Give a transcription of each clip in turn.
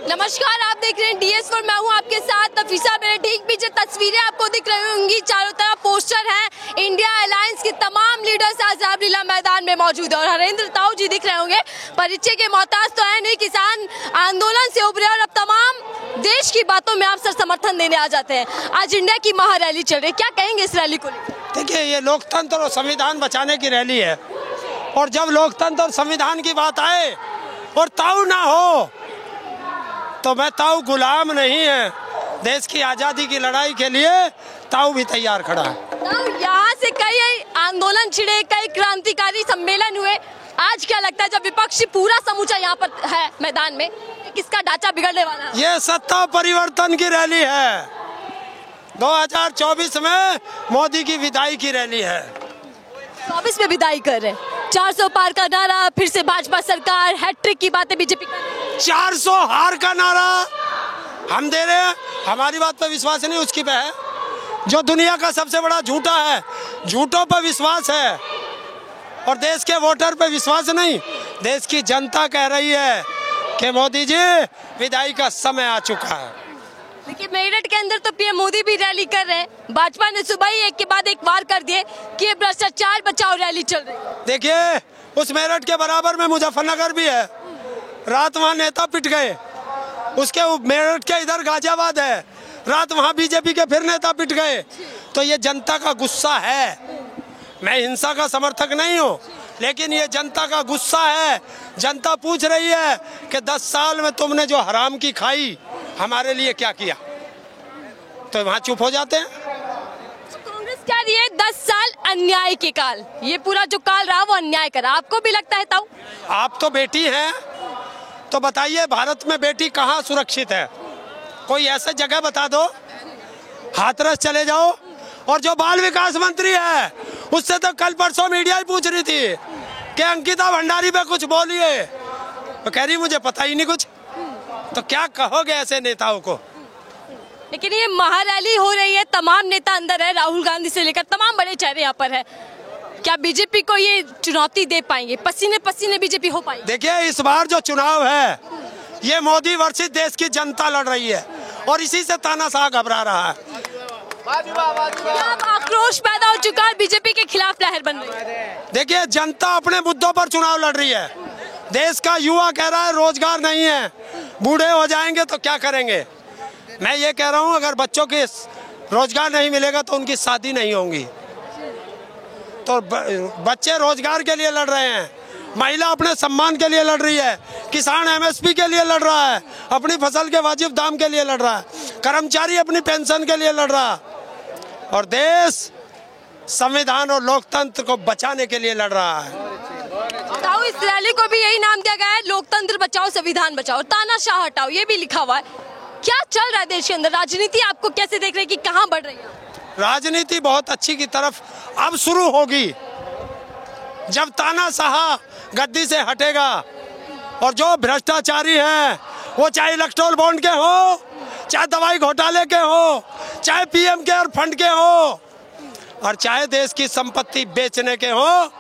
नमस्कार, आप देख रहे हैं DS4। मैं हूं आपके साथ नफीसा। मेरे ठीक पीछे तस्वीरें आपको दिख रही होंगी। चारों तरफ पोस्टर हैं। इंडिया अलायंस के तमाम लीडर्स आज रामलीला मैदान में मौजूद है और हरेंद्र ताऊ जी दिख रहे होंगे। परिचय के मोहताज तो है नहीं, किसान आंदोलन से उभरे और अब तमाम देश की बातों में आप सर समर्थन देने आ जाते हैं। आज इंडिया की महारैली चल रही है, क्या कहेंगे इस रैली को? देखिए, ये लोकतंत्र और संविधान बचाने की रैली है और जब लोकतंत्र और संविधान की बात आए और ताऊ ना हो तो मैं ताऊ गुलाम नहीं है। देश की आजादी की लड़ाई के लिए ताऊ भी तैयार खड़ा है। यहाँ से कई आंदोलन छिड़े, कई क्रांतिकारी सम्मेलन हुए। आज क्या लगता है जब विपक्षी पूरा समूचा यहाँ पर है मैदान में, किसका ढांचा बिगड़ने वाला है? ये सत्ता परिवर्तन की रैली है। 2024 में मोदी की विदाई की रैली है। 24 में विदाई कर रहे हैं। 400 पार का नारा, फिर से भाजपा सरकार, हैट्रिक की बातें बीजेपी कर रही है। 400 हार का नारा हम दे रहे हैं। हमारी बात पर विश्वास नहीं, उसकी पे है। जो दुनिया का सबसे बड़ा झूठा है, झूठों पर विश्वास है और देश के वोटर पे विश्वास नहीं। देश की जनता कह रही है कि मोदी जी विदाई का समय आ चुका है। देखिए, मेरठ के अंदर तो पीएम मोदी भी रैली कर रहे हैं। भाजपा ने सुबह ही एक के बाद एक वार कर दिए कि ये भ्रष्टाचार बचाओ रैली चल रही है। देखिए, उस मेरठ के बराबर में मुजफ्फरनगर भी है। रात वहाँ नेता पिट गए। उसके मेरठ के इधर गाजियाबाद है, रात वहाँ बीजेपी के फिर नेता पिट गए। तो ये जनता का गुस्सा है। मैं हिंसा का समर्थक नहीं हूँ, लेकिन ये जनता का गुस्सा है। जनता पूछ रही है कि 10 साल में तुमने जो हराम की खाई हमारे लिए क्या किया, तो वहाँ चुप हो जाते हैं। कांग्रेस कह रही है 10 साल अन्याय के काल, ये पूरा जो काल रहा वो अन्याय करा। आपको भी लगता है ताऊ? आप तो बेटी हैं, तो बताइए भारत में बेटी कहाँ सुरक्षित है? कोई ऐसे जगह बता दो, हाथरस चले जाओ। और जो बाल विकास मंत्री है उससे तो कल परसों मीडिया ही पूछ रही थी कि अंकिता भंडारी पे कुछ बोलिए, तो कह रही मुझे पता ही नहीं कुछ। तो क्या कहोगे ऐसे नेताओं को? लेकिन ये महारैली हो रही है, तमाम नेता अंदर है, राहुल गांधी से लेकर तमाम बड़े चेहरे यहाँ पर है। क्या बीजेपी को ये चुनौती दे पाएंगे? पसीने पसीने बीजेपी हो पाएगी? देखिए, इस बार जो चुनाव है ये मोदी वर्षित देश की जनता लड़ रही है और इसी से तानाशाह घबरा रहा है। अब आक्रोश पैदा हो चुका है, बीजेपी के खिलाफ लहर बन रही है। देखिए, जनता अपने मुद्दों पर चुनाव लड़ रही है। देश का युवा कह रहा है रोजगार नहीं है, बूढ़े हो जाएंगे तो क्या करेंगे। मैं ये कह रहा हूँ अगर बच्चों के रोजगार नहीं मिलेगा तो उनकी शादी नहीं होगी। तो बच्चे रोजगार के लिए लड़ रहे हैं, महिला अपने सम्मान के लिए लड़ रही है, किसान MSP के लिए लड़ रहा है, अपनी फसल के वाजिब दाम के लिए लड़ रहा है, कर्मचारी अपनी पेंशन के लिए लड़ रहा है और देश संविधान और लोकतंत्र को बचाने के लिए लड़ रहा है। ताऊ, इस रैली को भी यही नाम दिया गया है, लोकतंत्र बचाओ संविधान बचाओ, तानाशाह हटाओ, ये भी लिखा हुआ है। क्या चल रहा है देश के अंदर? राजनीति आपको कैसे देख रहे हैं कि कहाँ बढ़ रही है? राजनीति बहुत अच्छी की तरफ अब शुरू होगी जब तानाशाह गद्दी से हटेगा और जो भ्रष्टाचारी हैं, वो चाहे इलेक्टोरल बॉन्ड के हो, चाहे दवाई घोटाले के हो, चाहे PM केयर फंड के हो और चाहे देश की संपत्ति बेचने के हो,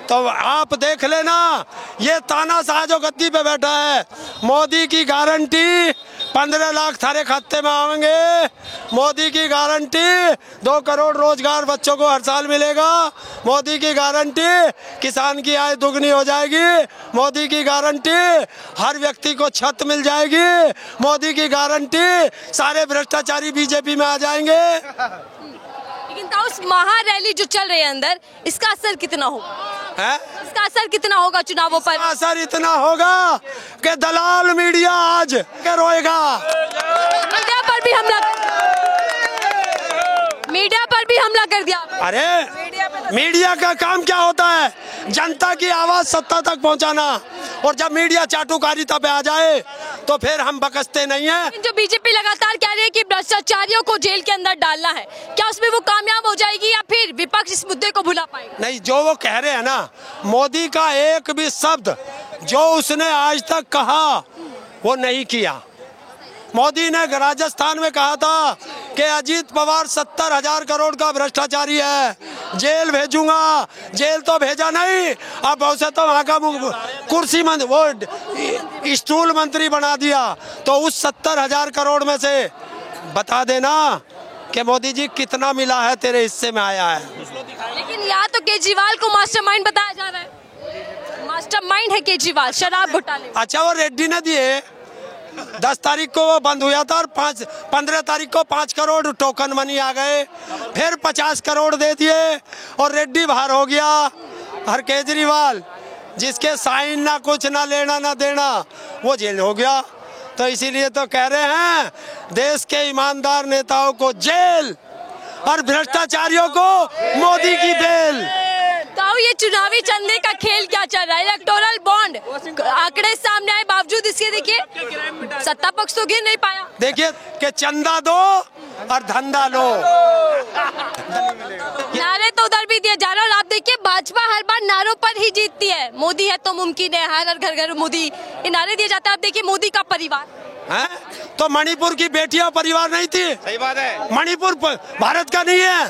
तो आप देख लेना ये तानाशाह जो गद्दी पे बैठा है, मोदी की गारंटी 15 लाख थारे खाते में आएंगे। मोदी की गारंटी 2 करोड़ रोजगार बच्चों को हर साल मिलेगा। मोदी की गारंटी किसान की आय दुगनी हो जाएगी। मोदी की गारंटी हर व्यक्ति को छत मिल जाएगी। मोदी की गारंटी सारे भ्रष्टाचारी बीजेपी में आ जाएंगे। लेकिन ताऊ, उस महारैली जो चल रही है अंदर, इसका असर कितना होगा? इसका असर कितना होगा चुनावों पर? असर इतना होगा कि दलाल मीडिया आज के रोएगा। मीडिया पर भी हमला कर दिया। अरे मीडिया का काम क्या होता है? जनता की आवाज सत्ता तक पहुंचाना। और जब मीडिया चाटुकारिता पे आ जाए तो फिर हम बकसते नहीं हैं। जो बीजेपी लगातार कह रही है कि भ्रष्टाचारियों को जेल के अंदर डालना है, क्या उसमें वो कामयाब हो जाएगी या फिर विपक्ष इस मुद्दे को भुला पाएगा? नहीं, जो वो कह रहे हैं ना, मोदी का एक भी शब्द जो उसने आज तक कहा वो नहीं किया। मोदी ने राजस्थान में कहा था कि अजीत पवार 70,000 करोड़ का भ्रष्टाचारी है। जेल भेजूंगा। जेल तो भेजा नहीं, अब उसे तो वहाँ का कुर्सी वो स्टूल मंत्री बना दिया। तो उस 70,000 करोड़ में से बता देना कि मोदी जी कितना मिला है तेरे हिस्से में आया है। लेकिन यहाँ तो केजरीवाल को मास्टरमाइंड बताया जा रहा है। मास्टरमाइंड है केजरीवाल शराब घोटाले। अच्छा, वो रेड्डी ने दिए। 10 तारीख को वो बंद हुआ था और 15 तारीख को 5 करोड़ टोकन मनी आ गए, फिर 50 करोड़ दे दिए और रेड्डी बाहर हो गया। और केजरीवाल जिसके साइन ना कुछ ना लेना ना देना, वो जेल हो गया। तो इसीलिए तो कह रहे हैं देश के ईमानदार नेताओं को जेल और भ्रष्टाचारियों को मोदी की बेल। तो ये चुनावी चंदे का खेल क्या चल रहा है? इलेक्टोरल बॉन्ड आंकड़े सामने आए बावजूद इसके देखिए सत्ता पक्ष तो गिर नहीं पाया। देखिए कि चंदा दो और धंधा लो। नारे तो उधर भी दिए जा रहे हैं और आप देखिए भाजपा हर बार नारों पर ही जीतती है। मोदी है तो मुमकिन है, हर घर घर मोदी, ये नारे दिए जाते हैं। आप देखिए मोदी का परिवार है तो मणिपुर की बेटियां परिवार नहीं थी। सही बात है, मणिपुर भारत का नहीं है।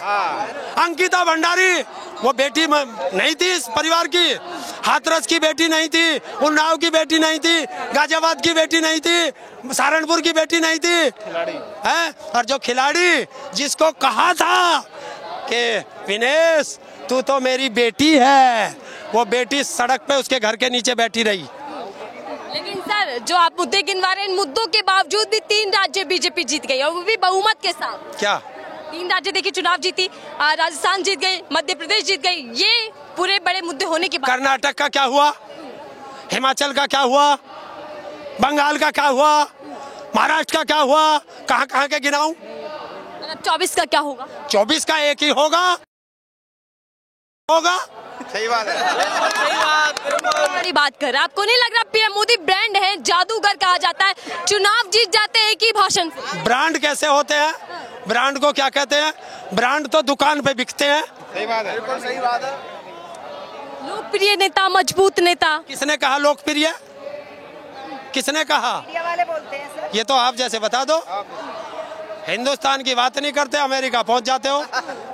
अंकिता भंडारी वो बेटी नहीं थी इस परिवार की, हाथरस की बेटी नहीं थी, उन्नाव की बेटी नहीं थी, गाजियाबाद की बेटी नहीं थी, सहारनपुर की बेटी नहीं थी। है और जो खिलाड़ी जिसको कहा था कि विनेश तू तो मेरी बेटी है, वो बेटी सड़क पे उसके घर के नीचे बैठी रही। लेकिन सर जो आप मुद्दे गिनवा रहे हैं, इन मुद्दों के बावजूद भी 3 राज्य बीजेपी जीत गई और वो भी बहुमत के साथ। क्या 3 राज्य देखिए चुनाव जीती, राजस्थान जीत गई, मध्य प्रदेश जीत गई। ये पूरे बड़े मुद्दे होने के बाद कर्नाटक का क्या हुआ, हिमाचल का क्या हुआ, बंगाल का क्या हुआ, महाराष्ट्र का क्या हुआ, कहाँ कहाँ के गिनाऊं? 24 का क्या होगा? 24 का एक ही होगा। सही बात है, बड़ी बात कर रहे हैं। आपको नहीं लग रहा पीएम मोदी ब्रांड है, जादूगर कहा जाता है, चुनाव जीत जाते हैं एक ही भाषण से? ब्रांड कैसे होते हैं? ब्रांड को क्या कहते हैं? ब्रांड तो दुकान पे बिकते हैं। सही बात है, बिल्कुल सही बात है। लोकप्रिय नेता, मजबूत नेता। किसने कहा लोकप्रिय? किसने कहा? मीडिया वाले बोलते हैं सर। ये तो आप जैसे बता दो। हिंदुस्तान की बात नहीं करते, अमेरिका पहुंच जाते हो।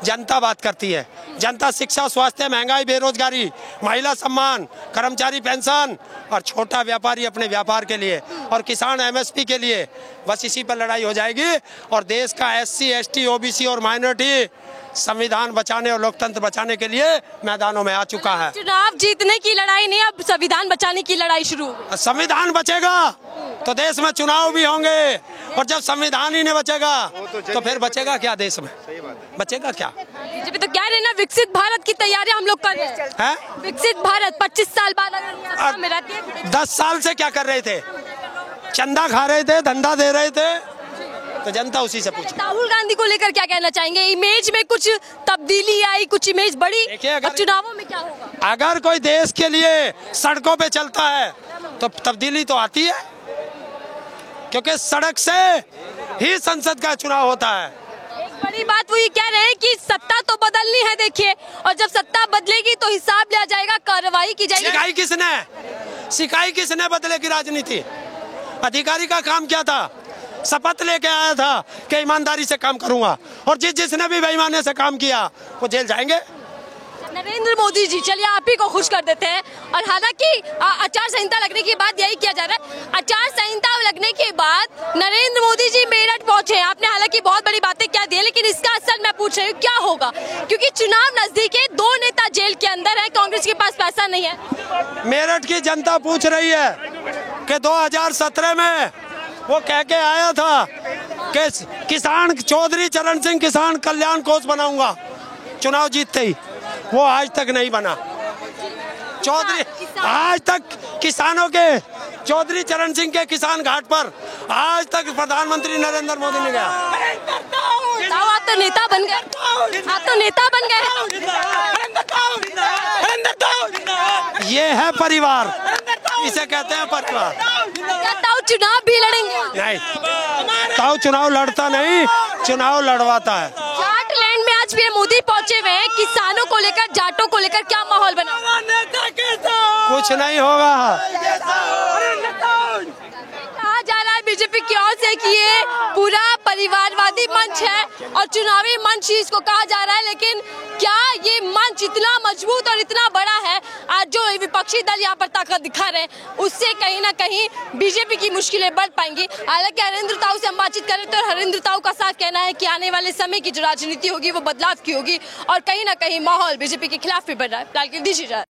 जनता बात करती है। जनता शिक्षा, स्वास्थ्य, महंगाई, बेरोजगारी, महिला सम्मान, कर्मचारी पेंशन और छोटा व्यापारी अपने व्यापार के लिए और किसान एमएसपी के लिए, बस इसी पर लड़ाई हो जाएगी। और देश का SC, ST, OBC और माइनॉरिटी संविधान बचाने और लोकतंत्र बचाने के लिए मैदानों में आ चुका है। चुनाव जीतने की लड़ाई नहीं, अब संविधान बचाने की लड़ाई शुरू। संविधान बचेगा तो देश में चुनाव भी होंगे, और जब संविधान ही नहीं बचेगा तो फिर बचेगा क्या देश में? बचेगा क्या? बीजेपी तो कह रहे हैं ना विकसित भारत की तैयारी हम लोग कर रहे हैं। विकसित भारत 25 साल बाद अगर सत्ता में रहती है। 10 साल से क्या कर रहे थे? चंदा खा रहे थे, धंधा दे रहे थे, तो जनता उसी से पूछे। राहुल गांधी को लेकर क्या कहना चाहेंगे? इमेज में कुछ तब्दीली आई, कुछ इमेज बढ़ी, अब चुनावों में क्या होगा? अगर कोई देश के लिए सड़कों पे चलता है तो तब्दीली तो आती है, क्योंकि सड़क से ही संसद का चुनाव होता है। एक बड़ी बात वो ये कह रहे हैं कि सत्ता तो बदलनी है देखिए, और जब सत्ता बदलेगी तो हिसाब लिया जाएगा, कार्रवाई की जाएगी। सिखाई किसने बदले की राजनीति? अधिकारी का काम क्या था? शपथ लेके आया था कि ईमानदारी से काम करूंगा, और जिसने भी बेईमानी से काम किया वो जेल जाएंगे। नरेंद्र मोदी जी, चलिए आप ही को खुश कर देते हैं। और हालांकि आचार संहिता लगने के बाद यही किया जा रहा है, आचार संहिता लगने के बाद नरेंद्र मोदी जी मेरठ पहुंचे। आपने हालांकि बहुत बड़ी बातें क्या दी है, लेकिन इसका असल मैं पूछ रही हूँ क्या होगा, क्योंकि चुनाव नजदीक है, 2 नेता जेल के अंदर है, कांग्रेस के पास पैसा नहीं है। मेरठ की जनता पूछ रही है कि 2017 में वो कह के आया था कि किसान चौधरी चरण सिंह किसान कल्याण कोष बनाऊंगा, चुनाव जीतते ही वो आज तक नहीं बना। चौधरी आज तक किसानों के, चौधरी चरण सिंह के किसान घाट पर आज तक प्रधानमंत्री नरेंद्र मोदी ने गया। आप तो नेता बन गए, आप तो नेता बन गए। ये है परिवार, इसे कहते हैं परिवार। ताऊ चुनाव भी लड़ेंगे? नहीं, ताऊ चुनाव लड़ता नहीं, चुनाव लड़वाता है। जाटलैंड में आज पीएम मोदी पहुंचे हुए हैं, किसानों को लेकर, जाटों को लेकर क्या माहौल बना? कुछ नहीं होगा। कहा जा रहा है बीजेपी की ओर से कि ये पूरा परिवारवादी मंच है और चुनावी मंच ही इसको कहा जा रहा है, लेकिन क्या ये मंच इतना मजबूत और इतना बड़ा है? आज जो विपक्षी दल यहाँ पर ताकत दिखा रहे हैं उससे कहीं ना कहीं बीजेपी की मुश्किलें बढ़ पाएंगी। हालांकि हरेंद्र ताऊ से हम बातचीत करें तो हरेंद्र ताऊ का साफ कहना है कि आने वाले समय की जो राजनीति होगी वो बदलाव की होगी और कहीं ना कहीं माहौल बीजेपी के खिलाफ भी बढ़ रहा है। फिलहाल के लिए दीजिए इजाजत।